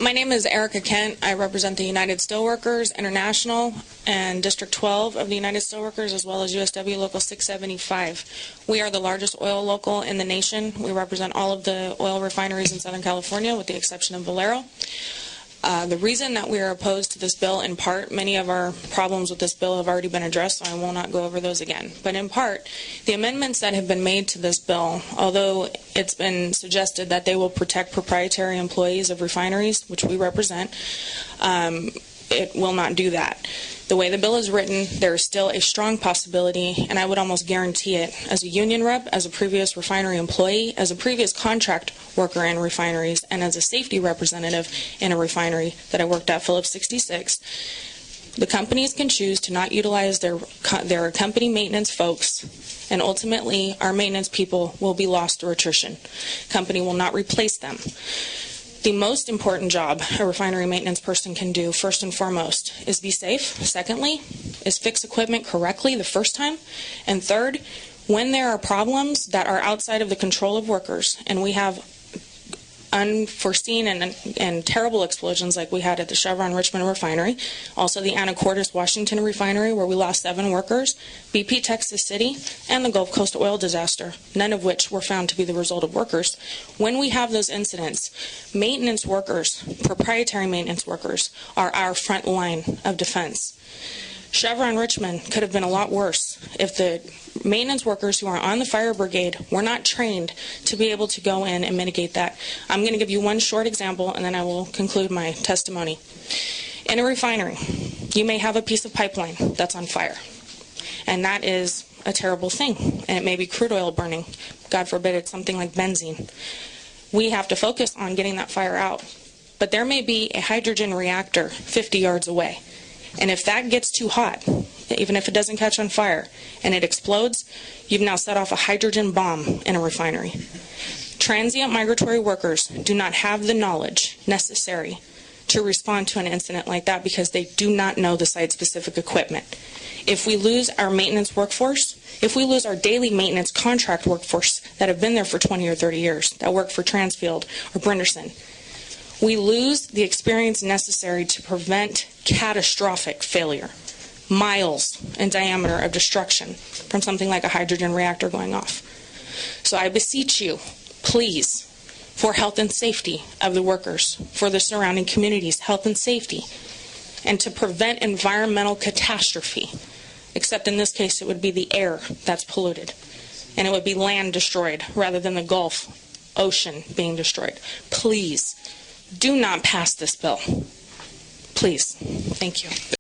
My name is Erica Kent. I represent the United Steelworkers International and District 12 of the United Steelworkers, as well as USW Local 675. We are the largest oil local in the nation. We represent all of the oil refineries in Southern California, with the exception of Valero. The reason that we are opposed to this bill, in part, many of our problems with this bill have already been addressed, so I will not go over those again. But in part, the amendments that have been made to this bill, although it's been suggested that they will protect proprietary employees of refineries, which we represent, it will not do that. The way the bill is written, there is still a strong possibility, and I would almost guarantee it, as a union rep, as a previous refinery employee, as a previous contract worker in refineries, and as a safety representative in a refinery that I worked at Phillips 66, the companies can choose to not utilize their company maintenance folks, and ultimately our maintenance people will be lost through attrition. Company will not replace them. The most important job a refinery maintenance person can do, first and foremost, is be safe. Secondly, is fix equipment correctly the first time. And third, when there are problems that are outside of the control of workers, and we have unforeseen and terrible explosions like we had at the Chevron Richmond refinery, also the Anacortes Washington refinery where we lost 7 workers, BP Texas City, and the Gulf Coast oil disaster, none of which were found to be the result of workers. When we have those incidents, maintenance workers, proprietary maintenance workers, are our front line of defense. Chevron Richmond could have been a lot worse if the maintenance workers who are on the fire brigade were not trained to be able to go in and mitigate that. I'm going to give you one short example, and then I will conclude my testimony. In a refinery, you may have a piece of pipeline that's on fire, and that is a terrible thing, and it may be crude oil burning. God forbid it's something like benzene. We have to focus on getting that fire out, but there may be a hydrogen reactor 50 yards away. And if that gets too hot, even if it doesn't catch on fire, and it explodes, you've now set off a hydrogen bomb in a refinery. Transient migratory workers do not have the knowledge necessary to respond to an incident like that because they do not know the site-specific equipment. If we lose our maintenance workforce, if we lose our daily maintenance contract workforce that have been there for 20 or 30 years, that work for Transfield or Brinderson, we lose the experience necessary to prevent catastrophic failure, miles in diameter of destruction from something like a hydrogen reactor going off. So I beseech you, please, for health and safety of the workers, for the surrounding communities' health and safety, and to prevent environmental catastrophe, except in this case it would be the air that's polluted, and it would be land destroyed rather than the Gulf Ocean being destroyed. Please, do not pass this bill. Please. Thank you.